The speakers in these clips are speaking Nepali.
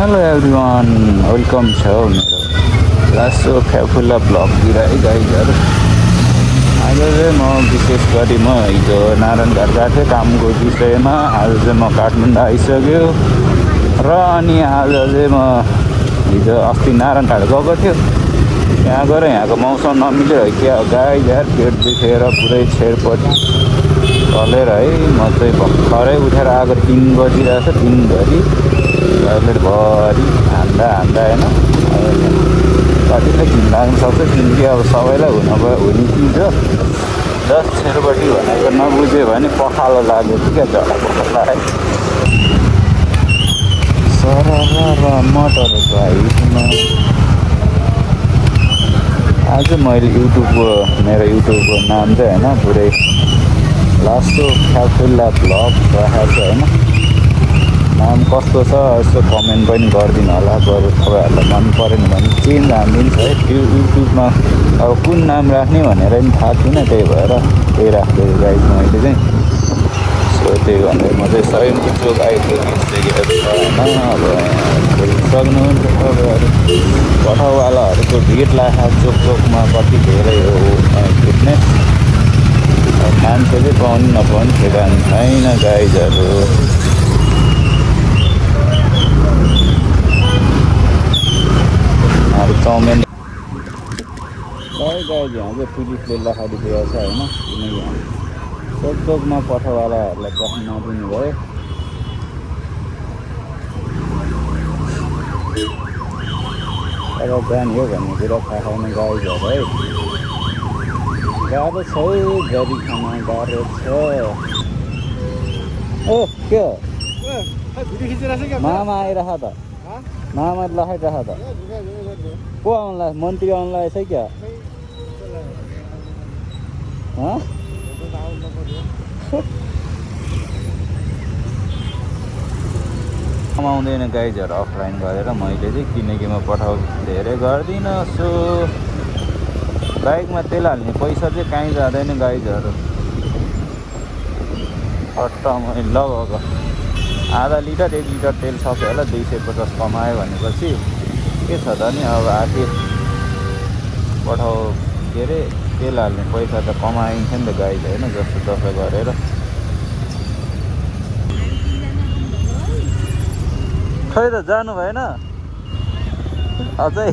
हेलो एभ्रिवान वेलकम छ मेरो लासो फ्याफुल्ला ब्लगतिर है गाइजहरू। आज चाहिँ म विशेष गरी हिजो नारायणघाट गएको थिएँ कामको विषयमा। आज चाहिँ म काठमाडौँ आइसक्यो र अनि आज चाहिँ म हिजो अस्ति नारायणघाट गएको थियो। यहाँ गएर यहाँको मौसम नमिल्यो क्या गाइजहरू, पेट दुखेर पुरै छेडपट्टि चलेर है म चाहिँ भर्खरै उठेर आएको 3 बजिरहेको छ। 3 बजी टोइलेटभरि हान्दा होइन कतिले घिन लाग्न सक्छ किनकि अब सबैलाई हुने चिज हो। जस्ट छेरपट्टि भनेको नबुझ्यो भने पखालो लाग्यो कि क्या, जरा पखाला है। सरर मटरको हाइटमा आज मैले मेरो युट्युबको नाम चाहिँ होइन पुरै लासो फ्याफुल्ला ब्लग राखेको छ होइन। नाम कस्तो छ यसो कमेन्ट पनि गरिदिनु होला। बरु तपाईँहरूलाई मन परेन भने चेन्ज हानिदिन्छ है। युट्युबमा अब कुन नाम राख्ने भनेर पनि थाहा थिएन, त्यही भएर त्यही राखिदिएको गाइड मैले चाहिँ। सो त्यही भनेर म चाहिँ स्वयंको चोक आइपुगिसकेको छ होइन। अब सक्नुहुन्छ तपाईँहरू पठाउवालाहरूको भिड लाग्छ चोकमा कति धेरै हो फिट्नेस। मान्छे चाहिँ पाउने नपाउने ठेगान छैन गाइजहरू। चाउमिन गाइज यहाँ चाहिँ पुलिसले लखाइदिएको छ होइन, किनकि चोकमा पठाउवालाहरूलाई पस्न नदिनु भयो। तर जाने हो भन्ने कुरा थाहा छैन गाइजहरू है। गाह्रो छ गरी खान गाह्रो छ। ओ के हो मामा आइरह त, मामा लखाइरह त। को आउनुलाई मन्त्री आउनुलाई छ क्या? कमाउँदैन गाइजहरू अफलाइन गरेर मैले चाहिँ, किनकि म पठाउ धेरै गर्दिनँ। सो बाइकमा तेल हाल्ने पैसा चाहिँ कहीँ जाँदैन गाइजहरू। फट्ट मैले लगाएको आधा लिटर 1 लिटर तेल सक्यो होला, 250 कमायो भनेपछि के छ त नि। अब आखिर के अरे तेल हाल्ने पैसा त कमाइन्छ नि त गाइज होइन, जस्तो तसो गरेर। खै त जानु भएन अझै?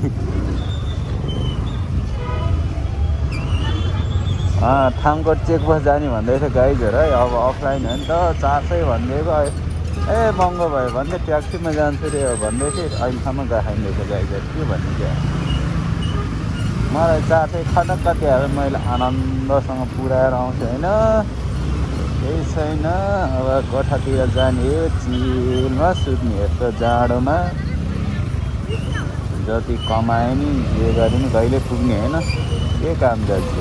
ठामकोट चेकपोस्ट जाने भन्दैछ गाइजहरू है। अब अफलाइन हो नि त, 400 भनिदिएको। ए महँगो भयो भन्दै ट्याक्सीमा जान्छु रे भन्दै थिएँ, अहिलेसम्म गएन गाइजहरू। के भन्ने क्या, मलाई 400 खटक्क त्यहाँ मैले आनन्दसँग पुऱ्याएर आउँछु होइन। केही छैन, अब कोठातिर जाने हो चिलमा सुत्ने यस्तो जाडोमा। जति कमाए नि जे गरे नि कहिले पुग्ने होइन, के काम जान्छ।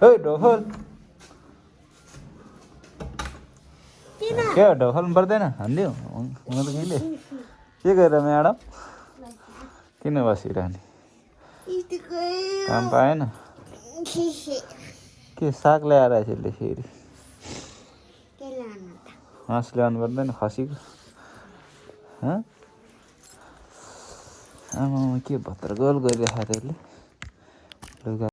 हे ढोखल के ढोखल्नु पर्दैन, हानिदिउँ हुन त कहिले। के गरेर म्याडम किन बसिरहने, काम पाएन? के साग ल्याएर यसले फेरि हाँस ल्याउनु पर्दैन खसीको? आमा के भत्रगोल गरिरहेको थियो यसले।